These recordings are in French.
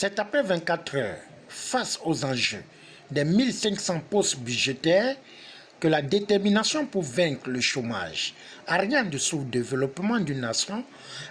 C'est après 24 heures, face aux enjeux des 1500 postes budgétaires, que la détermination pour vaincre le chômage, à rien de sous-développement d'une nation,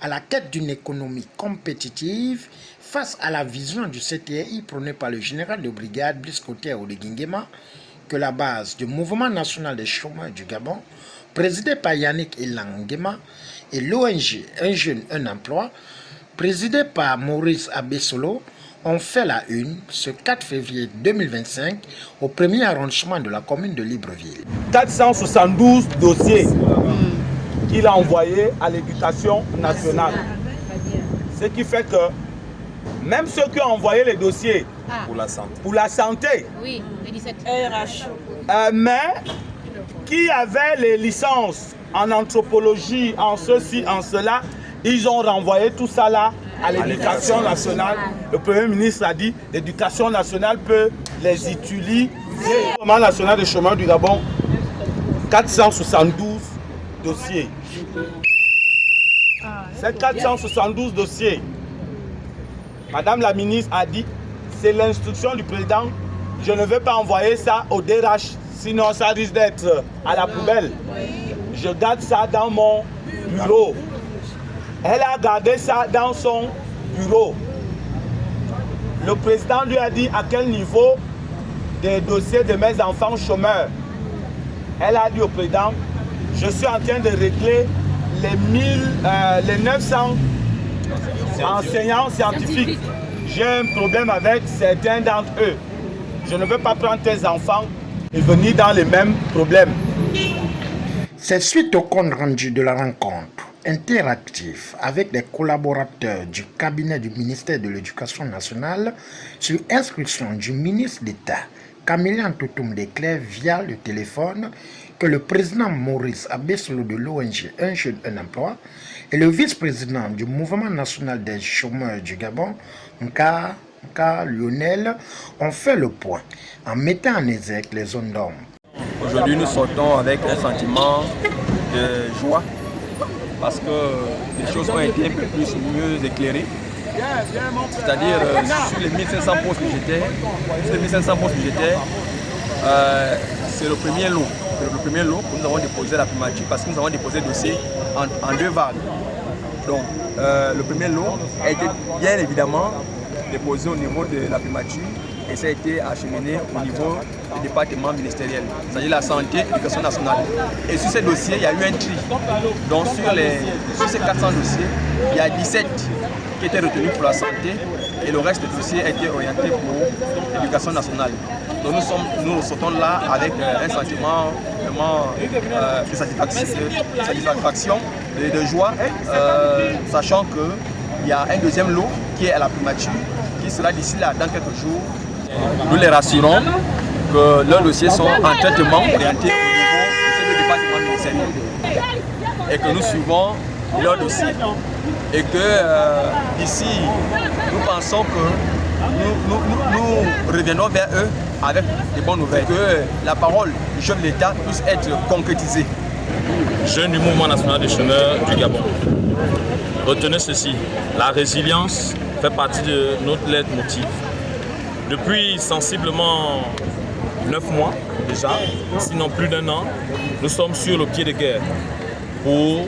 à la quête d'une économie compétitive, face à la vision du CTI prônée par le général de brigade Brice Clotaire Oligui-Nguema, que la base du mouvement national des chômeurs du Gabon, présidé par Yannick Elang Nguema, et l'ONG Un jeune, un emploi, présidé par Maurice Abessolo, ont fait la une ce 4 février 2025 au premier arrondissement de la commune de Libreville. 472 dossiers qu'il a envoyés à l'éducation nationale. Ce qui fait que même ceux qui ont envoyé les dossiers pour la santé, oui, les 17 RH, mais qui avaient les licences en anthropologie, en ceci, en cela, ils ont renvoyé tout ça là à l'éducation nationale. Le Premier ministre a dit l'éducation nationale peut les utiliser. Le Gouvernement national des chômeurs du Gabon, 472 dossiers. Ces 472 dossiers, Madame la ministre a dit, c'est l'instruction du président, je ne veux pas envoyer ça au DRH, sinon ça risque d'être à la poubelle. Je garde ça dans mon bureau. Elle a gardé ça dans son bureau. Le président lui a dit à quel niveau des dossiers de mes enfants chômeurs. Elle a dit au président, je suis en train de régler les 900 enseignants scientifiques. J'ai un problème avec certains d'entre eux. Je ne veux pas prendre tes enfants et venir dans les mêmes problèmes. C'est suite au compte rendu de la rencontre interactif avec des collaborateurs du cabinet du ministère de l'Éducation nationale sur instruction du ministre d'État Camélien Toutoum Desclés via le téléphone que le président Maurice Abessolo de l'ONG Un jeune, un emploi et le vice-président du mouvement national des chômeurs du Gabon, Nka Lionel, ont fait le point en mettant en exergue les zones d'ombre. Aujourd'hui, nous sortons avec un sentiment de joie parce que les choses ont été un peu mieux éclairées. C'est-à-dire sur les 1500 postes budgétaires, c'est le premier lot. Le premier lot que nous avons déposé à la primature parce que nous avons déposé le dossier en deux vagues. Donc le premier lot a été bien évidemment déposé au niveau de la primature et ça a été acheminé au niveau du département ministériel, c'est-à-dire la santé et l'éducation nationale. Et sur ces dossiers, il y a eu un tri. Donc sur ces 400 dossiers, il y a 17 qui étaient retenus pour la santé et le reste des dossiers a été orienté pour l'éducation nationale. Donc nous sortons là avec un sentiment vraiment de satisfaction, de joie, sachant qu'il y a un deuxième lot qui est à la primature, qui sera d'ici là dans quelques jours. Nous les rassurons que leurs dossiers sont en traitement orienté au niveau de ce département ministériel et que nous suivons leurs dossiers et que d'ici nous pensons que nous reviendrons vers eux avec des bonnes nouvelles, que la parole du chef de l'État puisse être concrétisée. Jeunes du mouvement national des chômeurs du Gabon, retenez ceci, la résilience fait partie de notre leitmotiv. Depuis sensiblement 9 mois déjà, sinon plus d'1 an, nous sommes sur le pied de guerre pour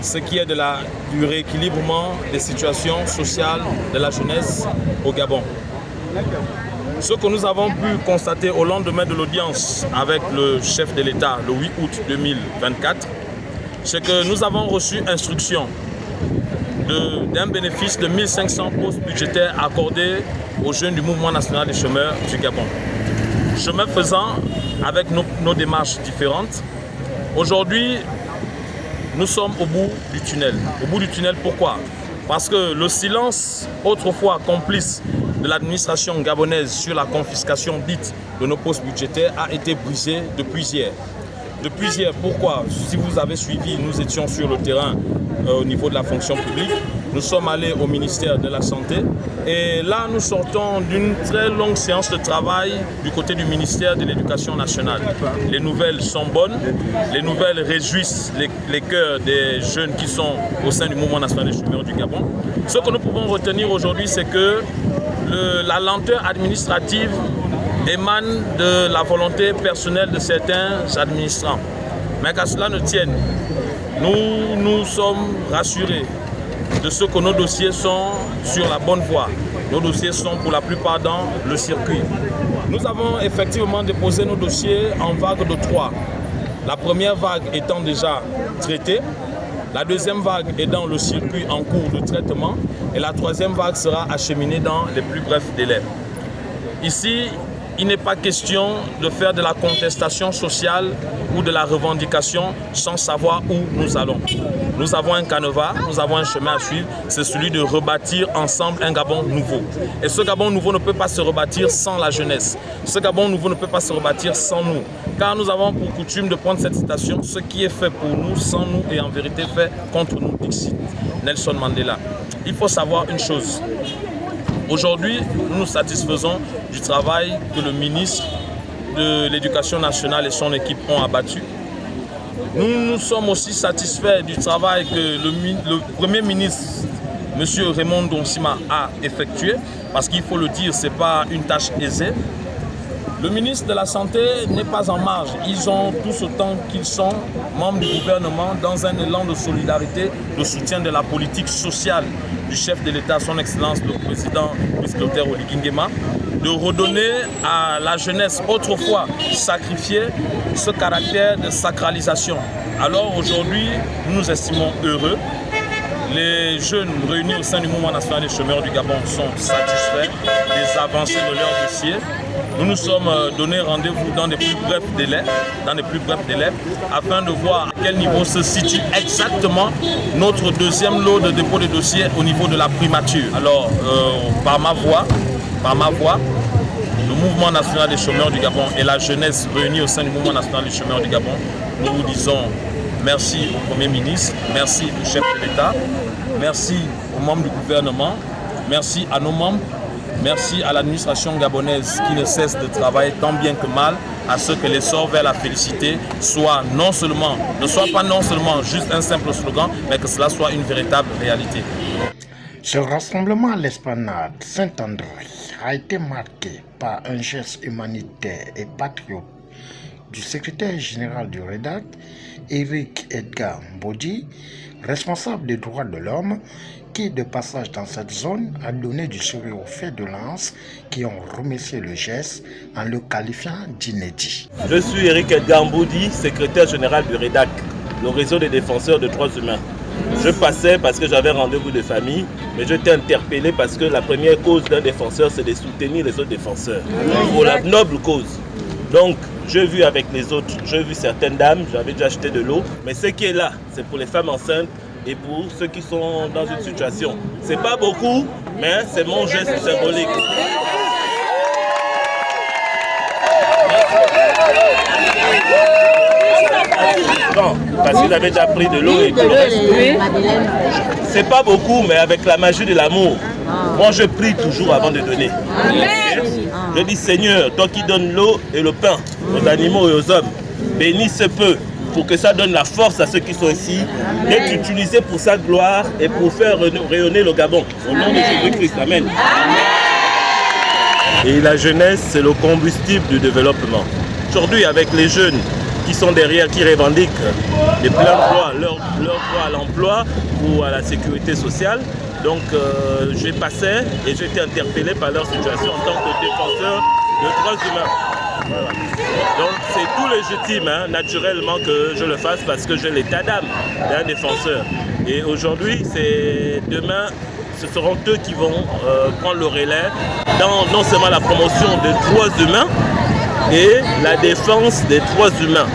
ce qui est du rééquilibrement des situations sociales de la jeunesse au Gabon. Ce que nous avons pu constater au lendemain de l'audience avec le chef de l'État le 8 août 2024, c'est que nous avons reçu instruction d'un bénéfice de 1500 postes budgétaires accordés aux jeunes du mouvement national des chômeurs du Gabon. Chemin faisant, avec nos démarches différentes, aujourd'hui, nous sommes au bout du tunnel. Au bout du tunnel, pourquoi? Parce que le silence, autrefois complice de l'administration gabonaise sur la confiscation dite de nos postes budgétaires, a été brisé depuis hier. Depuis hier, pourquoi? Si vous avez suivi, nous étions sur le terrain au niveau de la fonction publique. Nous sommes allés au ministère de la Santé et là nous sortons d'une très longue séance de travail du côté du ministère de l'Éducation nationale. Les nouvelles sont bonnes, les nouvelles réjouissent les cœurs des jeunes qui sont au sein du mouvement national des chômeurs du Gabon. Ce que nous pouvons retenir aujourd'hui, c'est que la lenteur administrative émane de la volonté personnelle de certains administrants. Mais qu'à cela ne tienne, nous sommes rassurés de ce que nos dossiers sont sur la bonne voie. Nos dossiers sont pour la plupart dans le circuit. Nous avons effectivement déposé nos dossiers en vague de 3. La première vague étant déjà traitée, la deuxième vague est dans le circuit en cours de traitement et la troisième vague sera acheminée dans les plus brefs délais. Ici, il n'est pas question de faire de la contestation sociale ou de la revendication sans savoir où nous allons. Nous avons un canevas, nous avons un chemin à suivre, c'est celui de rebâtir ensemble un Gabon nouveau. Et ce Gabon nouveau ne peut pas se rebâtir sans la jeunesse. Ce Gabon nouveau ne peut pas se rebâtir sans nous. Car nous avons pour coutume de prendre cette citation, ce qui est fait pour nous, sans nous, est en vérité fait contre nous, dixit Nelson Mandela. Il faut savoir une chose. Aujourd'hui, nous nous satisfaisons du travail que le ministre de l'Éducation nationale et son équipe ont abattu. Nous sommes aussi satisfaits du travail que le Premier ministre, M. Raymond Donsima, a effectué, parce qu'il faut le dire, ce n'est pas une tâche aisée. Le ministre de la Santé n'est pas en marge. Ils ont tous autant qu'ils sont membres du gouvernement dans un élan de solidarité, de soutien de la politique sociale du chef de l'État, son Excellence le Président Clotaire Oligui Nguema, de redonner à la jeunesse autrefois sacrifiée ce caractère de sacralisation. Alors aujourd'hui, nous nous estimons heureux. Les jeunes réunis au sein du Mouvement national des chômeurs du Gabon sont satisfaits des avancées de leur dossier. Nous nous sommes donné rendez-vous dans les plus brefs délais, afin de voir à quel niveau se situe exactement notre deuxième lot de dépôt de dossiers au niveau de la primature. Alors, par ma voix, le Mouvement national des chômeurs du Gabon et la jeunesse réunie au sein du Mouvement national des chômeurs du Gabon, nous vous disons merci au Premier ministre, merci au chef de l'État, merci aux membres du gouvernement, merci à nos membres, merci à l'administration gabonaise qui ne cesse de travailler tant bien que mal à ce que l'essor vers la félicité ne soit pas non seulement juste un simple slogan, mais que cela soit une véritable réalité. Ce rassemblement à l'esplanade Saint-André a été marqué par un geste humanitaire et patriote du secrétaire général du REDAC, Eric Edgar Mbodi, responsable des droits de l'homme, qui, de passage dans cette zone, a donné du sourire aux faits de lance qui ont remercié le geste en le qualifiant d'inédit. Je suis Eric Edgar Mbodi, secrétaire général du REDAC, le réseau des défenseurs de droits humains. Je passais parce que j'avais rendez-vous de famille, mais je t'ai interpellé parce que la première cause d'un défenseur, c'est de soutenir les autres défenseurs pour la noble cause. Donc, j'ai vu avec les autres, j'ai vu certaines dames, j'avais déjà acheté de l'eau, mais ce qui est là, c'est pour les femmes enceintes et pour ceux qui sont dans une situation. C'est pas beaucoup, mais c'est mon geste symbolique. Non, parce qu'il avait déjà pris de l'eau et tout le reste. C'est pas beaucoup, mais avec la magie de l'amour. Moi, je prie toujours avant de donner. Je dis, Seigneur, toi qui donnes l'eau et le pain aux animaux et aux hommes, bénis ce peu pour que ça donne la force à ceux qui sont ici, d'être utilisés pour sa gloire et pour faire rayonner le Gabon. Au nom de Jésus-Christ, Amen. Et la jeunesse, c'est le combustible du développement. Aujourd'hui, avec les jeunes qui sont derrière, qui revendiquent les pleins droits, leur droit à l'emploi ou à la sécurité sociale, donc j'ai passé et j'ai été interpellé par leur situation en tant que défenseur de droits humains. Voilà. Donc c'est tout légitime, hein, naturellement que je le fasse parce que j'ai l'état d'âme d'un défenseur. Et aujourd'hui, demain, ce seront eux qui vont prendre le relais dans non seulement la promotion des droits humains et la défense des droits humains.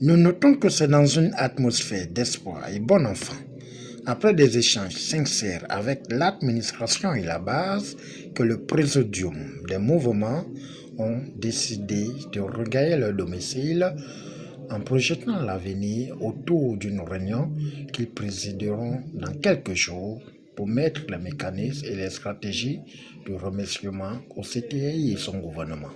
Nous notons que c'est dans une atmosphère d'espoir et bon enfant, après des échanges sincères avec l'administration et la base, que le présidium des mouvements ont décidé de regagner leur domicile en projetant l'avenir autour d'une réunion qu'ils présideront dans quelques jours pour mettre les mécanismes et les stratégies de remerciement au CTI et son gouvernement.